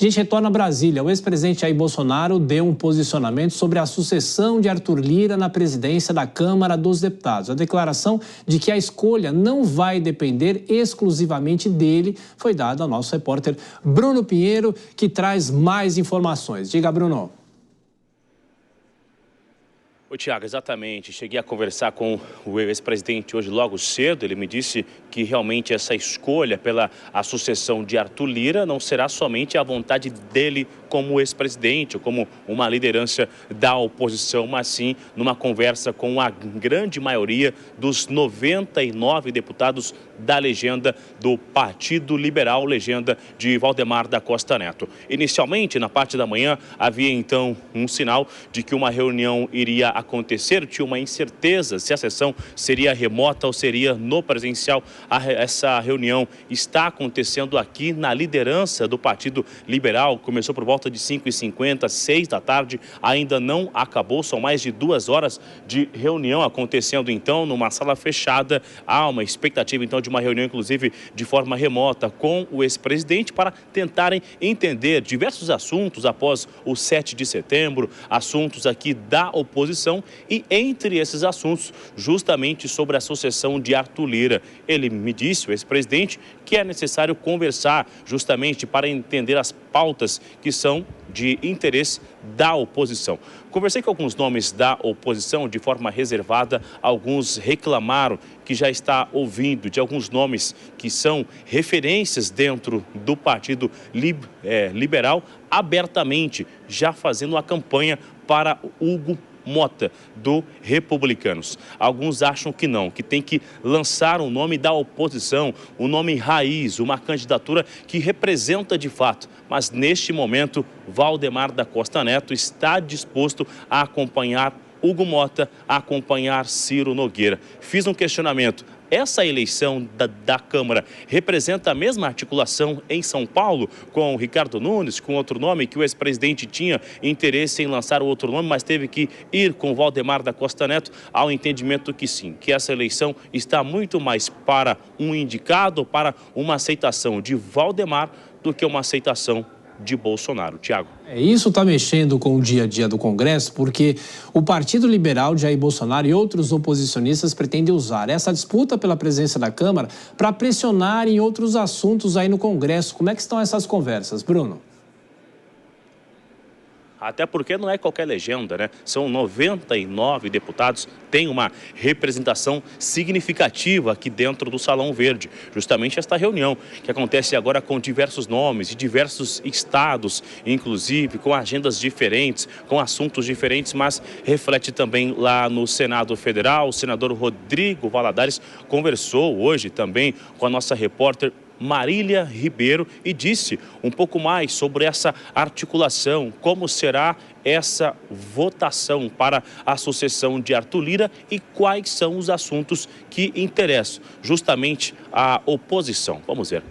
A gente retorna a Brasília. O ex-presidente Jair Bolsonaro deu um posicionamento sobre a sucessão de Arthur Lira na presidência da Câmara dos Deputados. A declaração de que a escolha não vai depender exclusivamente dele foi dada ao nosso repórter Bruno Pinheiro, que traz mais informações. Diga, Bruno. Ô, Tiago, exatamente. Cheguei a conversar com o ex-presidente hoje logo cedo. Ele me disse que realmente essa escolha pela sucessão de Arthur Lira não será somente a vontade dele como ex-presidente, ou como uma liderança da oposição, mas sim numa conversa com a grande maioria dos 99 deputados da legenda do Partido Liberal, legenda de Valdemar da Costa Neto. Inicialmente, na parte da manhã, havia então um sinal de que uma reunião iria acontecer, tinha uma incerteza se a sessão seria remota ou seria no presencial. Essa reunião está acontecendo aqui na liderança do Partido Liberal, começou por volta de 5h50, 6 da tarde, ainda não acabou, são mais de 2 horas de reunião acontecendo então numa sala fechada. Há uma expectativa então de uma reunião inclusive de forma remota com o ex-presidente para tentarem entender diversos assuntos após o 7 de setembro, assuntos aqui da oposição e entre esses assuntos justamente sobre a sucessão de Arthur Lira. Ele me disse, o ex-presidente, que é necessário conversar justamente para entender as pautas que são de interesse da oposição. Conversei com alguns nomes da oposição de forma reservada, alguns reclamaram que já está ouvindo de alguns nomes que são referências dentro do Partido Liberal, abertamente já fazendo a campanha para Hugo Mota, do Republicanos. Alguns acham que não, que tem que lançar um nome da oposição, um nome raiz, uma candidatura que representa de fato. Mas neste momento, Valdemar da Costa Neto está disposto a acompanhar Hugo Mota, a acompanhar Ciro Nogueira. Fiz um questionamento. Essa eleição da Câmara representa a mesma articulação em São Paulo com o Ricardo Nunes, com outro nome que o ex-presidente tinha interesse em lançar o outro nome, mas teve que ir com Valdemar da Costa Neto ao entendimento que sim, que essa eleição está muito mais para um indicado, para uma aceitação de Valdemar do que uma aceitação de Bolsonaro. Tiago. Isso está mexendo com o dia a dia do Congresso, porque o Partido Liberal de Jair Bolsonaro e outros oposicionistas pretendem usar essa disputa pela presidência da Câmara para pressionar em outros assuntos aí no Congresso. Como é que estão essas conversas, Bruno? Até porque não é qualquer legenda, né? São 99 deputados, tem uma representação significativa aqui dentro do Salão Verde. Justamente esta reunião que acontece agora com diversos nomes e diversos estados, inclusive com agendas diferentes, com assuntos diferentes, mas reflete também lá no Senado Federal. O senador Rodrigo Valadares conversou hoje também com a nossa repórter Marília Ribeiro e disse um pouco mais sobre essa articulação, como será essa votação para a sucessão de Arthur Lira e quais são os assuntos que interessam justamente a oposição. Vamos ver.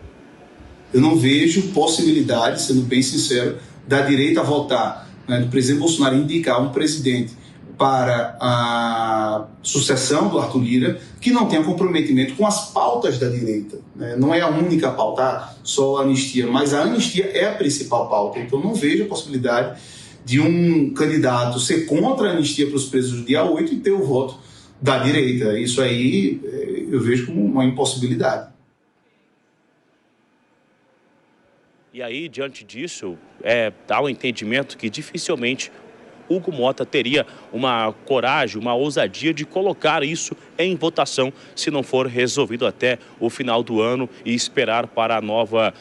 Eu não vejo possibilidade, sendo bem sincero, da direita votar, do presidente Bolsonaro indicar um presidente para a sucessão do Arthur Lira que não tenha comprometimento com as pautas da direita. Não é a única pauta, só a anistia, mas a anistia é a principal pauta. Então não vejo a possibilidade de um candidato ser contra a anistia para os presos do dia 8 e ter o voto da direita. Isso aí eu vejo como uma impossibilidade. E aí, diante disso, dá o entendimento que dificilmente Hugo Mota teria uma coragem, uma ousadia de colocar isso em votação se não for resolvido até o final do ano e esperar para a nova,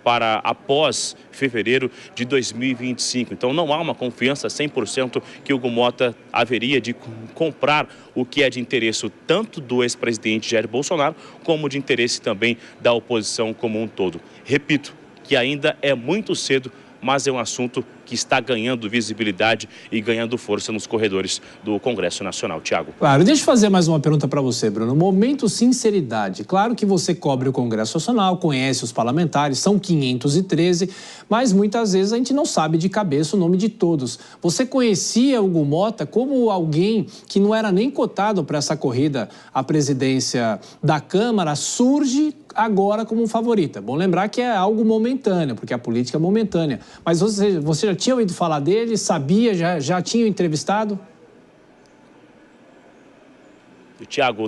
para após fevereiro de 2025. Então não há uma confiança 100% que Hugo Mota haveria de comprar o que é de interesse tanto do ex-presidente Jair Bolsonaro como de interesse também da oposição como um todo. Repito que ainda é muito cedo, mas é um assunto que está ganhando visibilidade e ganhando força nos corredores do Congresso Nacional. Tiago. Claro, deixa eu fazer mais uma pergunta para você, Bruno. Momento sinceridade. Claro que você cobre o Congresso Nacional, conhece os parlamentares, são 513, mas muitas vezes a gente não sabe de cabeça o nome de todos. Você conhecia Hugo Motta como alguém que não era nem cotado para essa corrida à presidência da Câmara, surge agora como favorita. Bom lembrar que é algo momentâneo, porque a política é momentânea. Mas você já tinha ouvido falar dele? Sabia? Já tinha entrevistado? Tiago,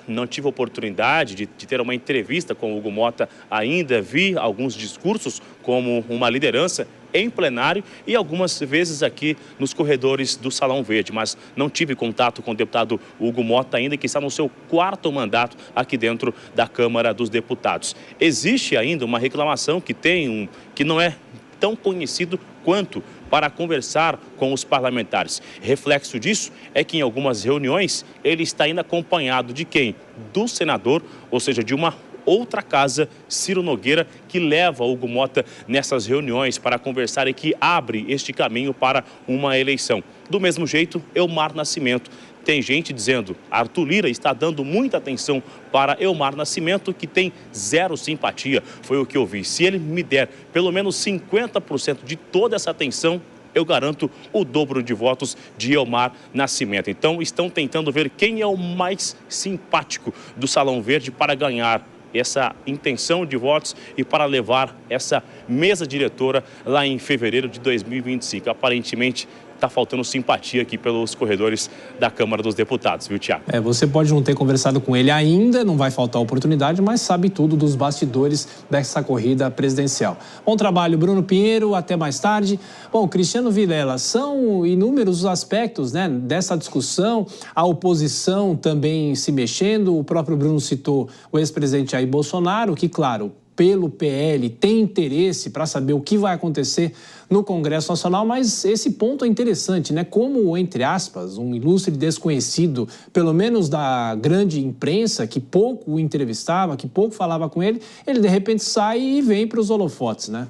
não tive oportunidade de ter uma entrevista com o Hugo Motta ainda. Vi alguns discursos como uma liderança em plenário e algumas vezes aqui nos corredores do Salão Verde, mas não tive contato com o deputado Hugo Motta ainda, que está no seu 4º mandato aqui dentro da Câmara dos Deputados. Existe ainda uma reclamação que não é tão conhecido quanto para conversar com os parlamentares. Reflexo disso é que em algumas reuniões ele está indo acompanhado de quem? Do senador, ou seja, de uma outra casa, Ciro Nogueira, que leva Hugo Motta nessas reuniões para conversar e que abre este caminho para uma eleição. Do mesmo jeito, Elmar Nascimento. Tem gente dizendo, Arthur Lira está dando muita atenção para Elmar Nascimento, que tem zero simpatia, foi o que eu vi. Se ele me der pelo menos 50% de toda essa atenção, eu garanto o dobro de votos de Elmar Nascimento. Então, estão tentando ver quem é o mais simpático do Salão Verde para ganhar essa intenção de votos e para levar essa mesa diretora lá em fevereiro de 2025. Aparentemente, está faltando simpatia aqui pelos corredores da Câmara dos Deputados, viu, Tiago? Você pode não ter conversado com ele ainda, não vai faltar oportunidade, mas sabe tudo dos bastidores dessa corrida presidencial. Bom trabalho, Bruno Pinheiro, até mais tarde. Bom, Cristiano Vilela, são inúmeros os aspectos, né, dessa discussão, a oposição também se mexendo, o próprio Bruno citou o ex-presidente Jair Bolsonaro, que, claro, pelo PL, tem interesse para saber o que vai acontecer no Congresso Nacional, mas esse ponto é interessante, né? Como, entre aspas, um ilustre desconhecido, pelo menos da grande imprensa, que pouco o entrevistava, que pouco falava com ele, ele de repente sai e vem para os holofotes, né?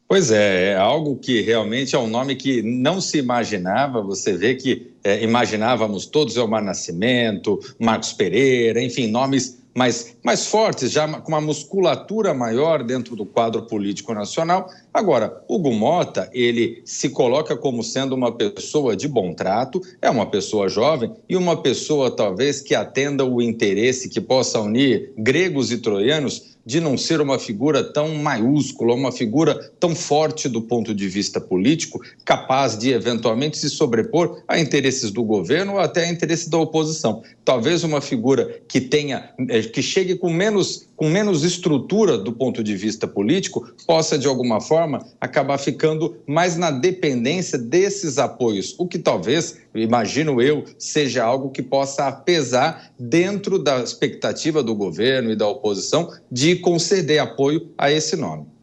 Pois é algo que realmente é um nome que não se imaginava. Você vê que imaginávamos todos Elmar Nascimento, Marcos Pereira, enfim, nomes mais fortes, já com uma musculatura maior dentro do quadro político nacional. Agora, Hugo Motta, ele se coloca como sendo uma pessoa de bom trato, é uma pessoa jovem e uma pessoa talvez que atenda o interesse, que possa unir gregos e troianos, de não ser uma figura tão maiúscula, uma figura tão forte do ponto de vista político, capaz de eventualmente se sobrepor a interesses do governo ou até a interesses da oposição. Talvez uma figura que chegue com menos estrutura do ponto de vista político, possa de alguma forma acabar ficando mais na dependência desses apoios, o que talvez, imagino eu, seja algo que possa pesar dentro da expectativa do governo e da oposição de conceder apoio a esse nome.